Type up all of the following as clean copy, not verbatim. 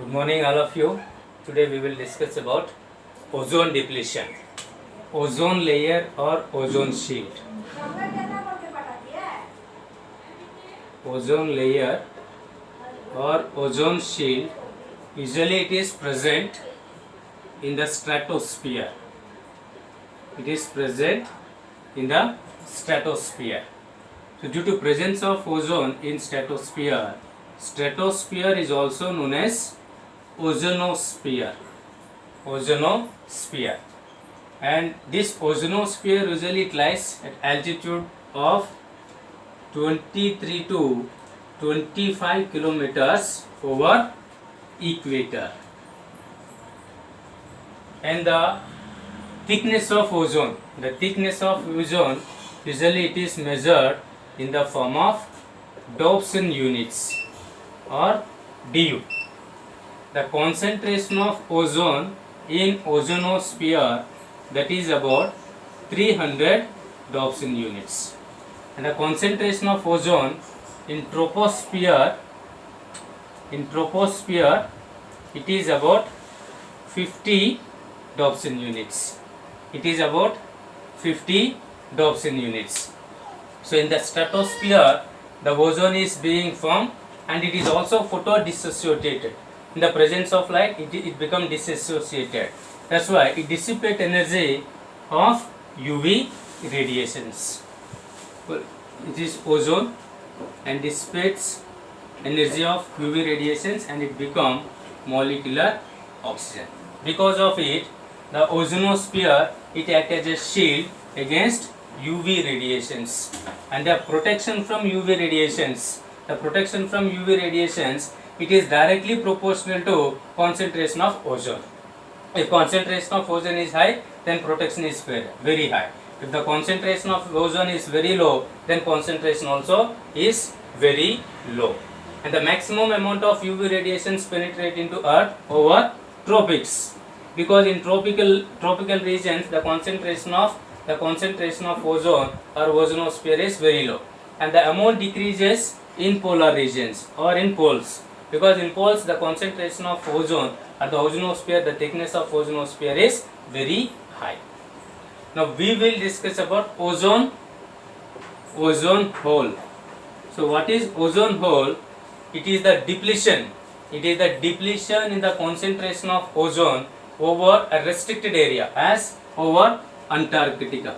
Good morning all of you. Today we will discuss about ozone depletion, ozone layer or ozone shield. Ozone layer or ozone shield, usually it is present in the stratosphere. It is present in the stratosphere. So due to presence of ozone in stratosphere, stratosphere is also known as ozonosphere. Ozonosphere. And this ozonosphere usually it lies at altitude of 23 to 25 kilometers over equator. And the thickness of ozone, usually it is measured in the form of Dobson units or DU. The concentration of ozone in ozonosphere, that is about 300 Dobson units, and the concentration of ozone in troposphere, it is about 50 Dobson units. It is about 50 Dobson units. So in the stratosphere, the ozone is being formed and it is also photo-dissociated. In the presence of light, it becomes dissociated. That's why it dissipates energy of UV radiations. It is ozone and dissipates energy of UV radiations and it becomes molecular oxygen. Because of it, the ozonosphere, it acts as a shield against UV radiations, and the protection from UV radiations, it is directly proportional to concentration of ozone. If concentration of ozone is high, then protection is very high. If the concentration of ozone is very low, then concentration also is very low. And the maximum amount of UV radiations penetrate into Earth over tropics, because in tropical regions the concentration of ozone or ozonosphere is very low, and the amount decreases in polar regions or in poles, because in poles the concentration of ozone or the ozonosphere, the thickness of ozonosphere is very high. Now we will discuss about ozone hole. So what is ozone hole? It is the depletion in the concentration of ozone over a restricted area, as over Antarctica,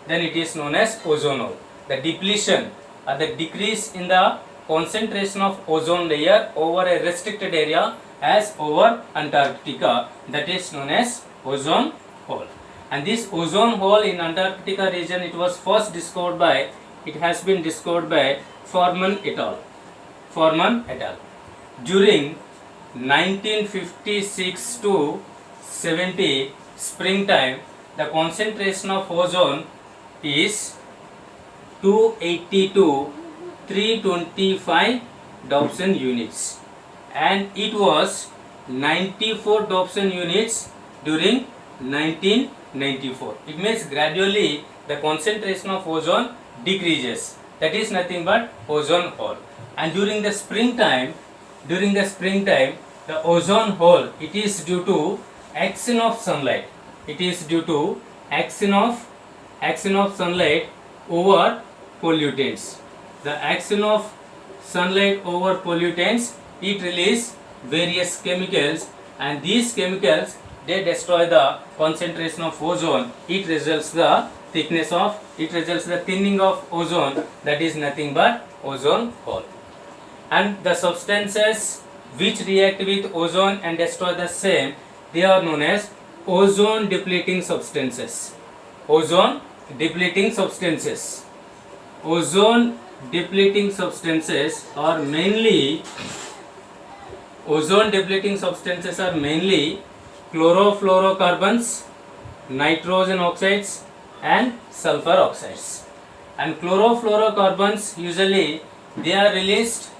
then it is known as ozone hole. The depletion or the decrease in the concentration of ozone layer over a restricted area, as over Antarctica, that is known as ozone hole. And this ozone hole in Antarctica region, it has been discovered by Forman et al. During 1956 to 70 springtime, the concentration of ozone is 280 to 325 Dobson units, and it was 94 Dobson units during 1994. It means gradually the concentration of ozone decreases. That is nothing but ozone hole. And during the springtime, the ozone hole, it is due to action of sunlight. Action of sunlight over pollutants. The action of sunlight over pollutants, it releases various chemicals, and these chemicals, they destroy the concentration of ozone. It results the thinning of ozone, that is nothing but ozone hole. And the substances which react with ozone and destroy the same, they are known as ozone depleting substances. Ozone depleting substances are mainly chlorofluorocarbons, nitrogen oxides and sulfur oxides. And chlorofluorocarbons, usually they are released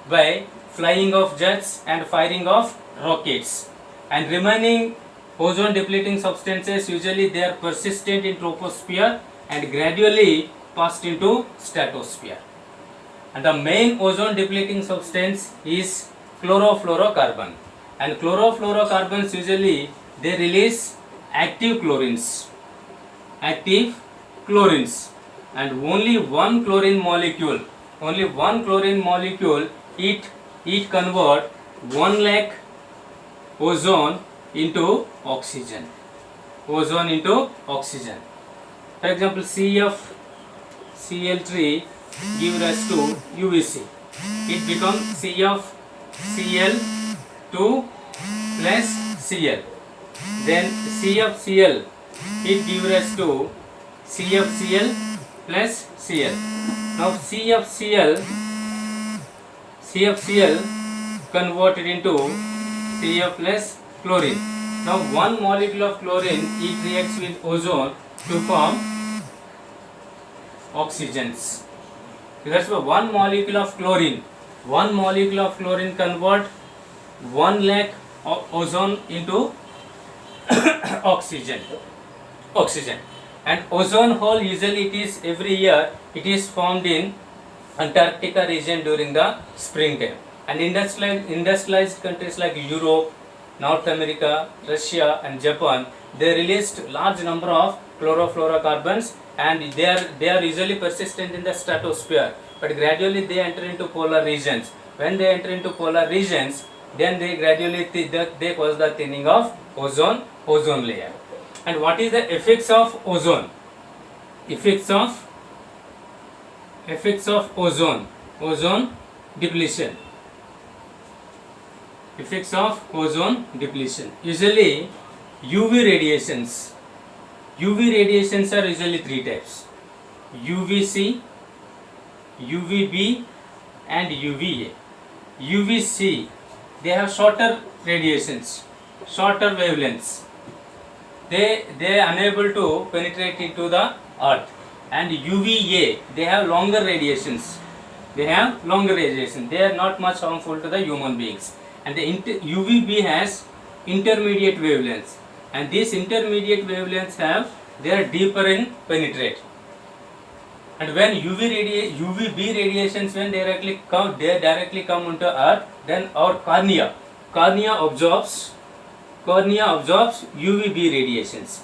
by flying of jets and firing of rockets, and remaining ozone depleting substances, usually they are persistent in troposphere and gradually passed into stratosphere. And the main ozone depleting substance is chlorofluorocarbon. And chlorofluorocarbons usually they release active chlorines. Active chlorines. And only one chlorine molecule, it convert 1 lakh ozone into oxygen. Ozone into oxygen. For example, CFCl3 give rise to UVC. It becomes CFCl2 plus Cl. Then CFCl it give rise to CFCl plus Cl. Now CFCl converted into Cf plus chlorine. Now one molecule of chlorine it reacts with ozone to form oxygens. That's why one molecule of chlorine convert 1 lakh ozone into oxygen. And ozone hole usually it is every year it is formed in Antarctica region during the springtime. And industrialized countries like Europe, North America, Russia and Japan, they released large number of chlorofluorocarbons, and they are usually persistent in the stratosphere, but gradually they enter into polar regions. When they enter into polar regions, then they gradually they cause the thinning of ozone layer. And what is the effects of ozone? Effects of ozone depletion. Effects of ozone depletion. Usually UV radiations are usually 3 types: UVC, UVB and UVA. UVC, they have shorter radiations, shorter wavelengths. They are unable to penetrate into the earth. And UVA, they have longer radiations. They are not much harmful to the human beings. And the UVB has intermediate wavelengths, and these intermediate wavelengths they are deeper in penetrate. And when UVB radiations when they directly come into earth, then our cornea absorbs UVB radiations.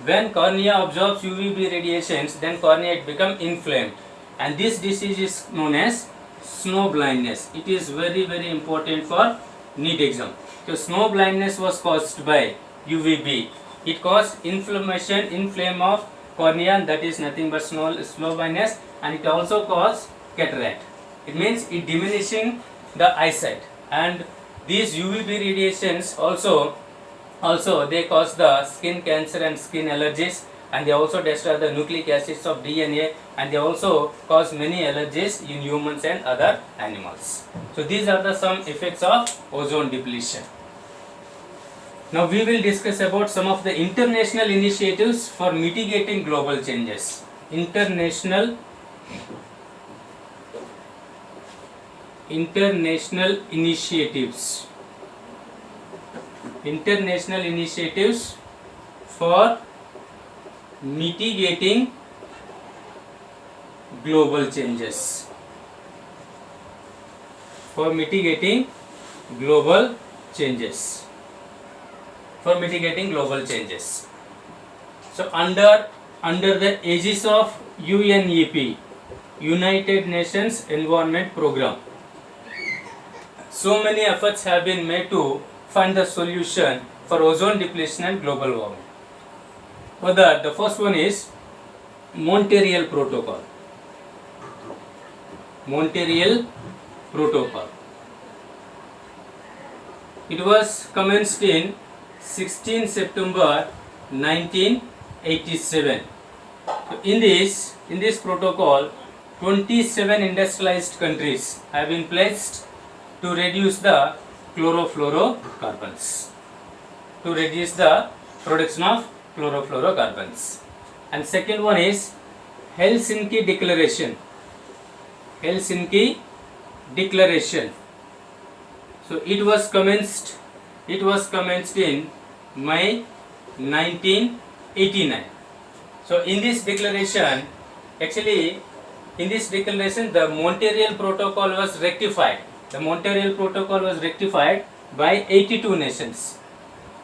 When cornea absorbs UVB radiations, then cornea it become inflamed, and this disease is known as snow blindness. It is very, very important for NEET exam. So snow blindness was caused by UVB. It caused inflame of cornea, and that is nothing but snow blindness, and it also causes cataract. It means it diminishing the eyesight. And these UVB radiations also they cause the skin cancer and skin allergies, and they also destroy the nucleic acids of DNA, and they also cause many allergies in humans and other animals. So these are the some effects of ozone depletion. Now we will discuss about some of the international initiatives for mitigating global changes. International initiatives for mitigating global changes. For mitigating global changes. So under the aegis of UNEP, United Nations Environment Program, so many efforts have been made to find the solution for ozone depletion and global warming. For that, the first one is Montreal Protocol. It was commenced in 16 September 1987. So in this protocol, 27 industrialized countries have been pledged to reduce the chlorofluorocarbons, to reduce the production of chlorofluorocarbons. And second one is Helsinki Declaration. So it was commenced in May 1989. So in this declaration, actually in this declaration the Montreal Protocol was rectified. The Montreal Protocol was rectified by 82 nations,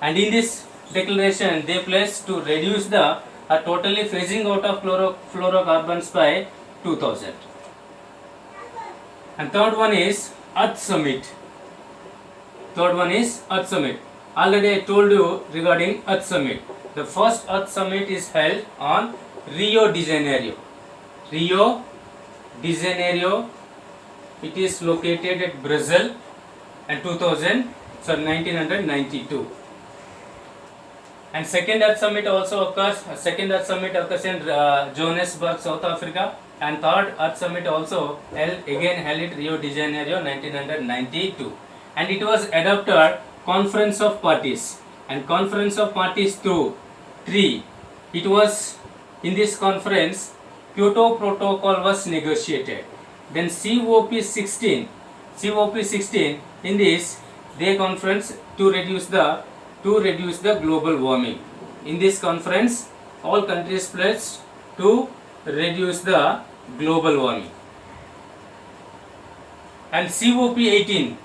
and in this declaration they pledged to reduce the totally phasing out of chlorofluorocarbons by 2000. And third one is Earth Summit. Third one is Earth Summit. Already I told you regarding Earth Summit. The first Earth Summit is held on Rio de Janeiro. Rio de Janeiro. It is located at Brazil, and 1992. And second Earth Summit also occurs. Second Earth Summit occurs in Johannesburg, South Africa. And third Earth Summit also held at Rio de Janeiro, 1992. And it was adopted Conference of Parties. And Conference of Parties through 3. It was in this conference Kyoto Protocol was negotiated. Then COP16 in this they conference to reduce the global warming. In this conference all countries pledged to reduce the global warming. And COP18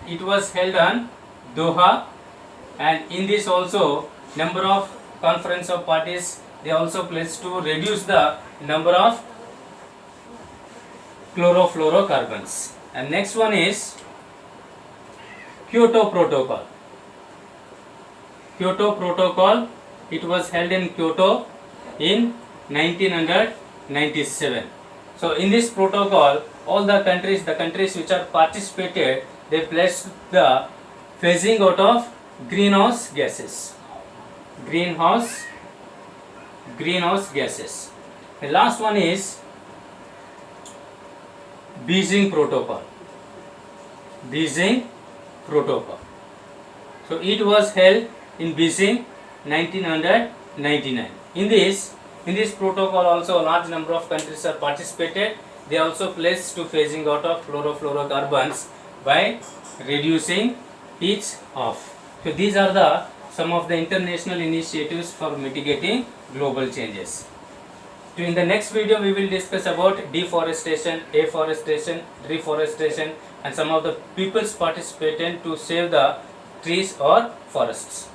it was held on Doha, and in this also number of conference of parties they also pledged to reduce the number of chlorofluorocarbons. And next one is Kyoto Protocol. Kyoto Protocol, it was held in Kyoto in 1997. So in this protocol all the countries which are participated, they pledged the phasing out of greenhouse gases. The last one is Beijing Protocol. So it was held in Beijing 1999. In this protocol also a large number of countries are participated. They also pledged to phasing out of chlorofluorocarbons by reducing each off. So these are some of the international initiatives for mitigating global changes. So in the next video we will discuss about deforestation, afforestation, reforestation, and some of the people's participation to save the trees or forests.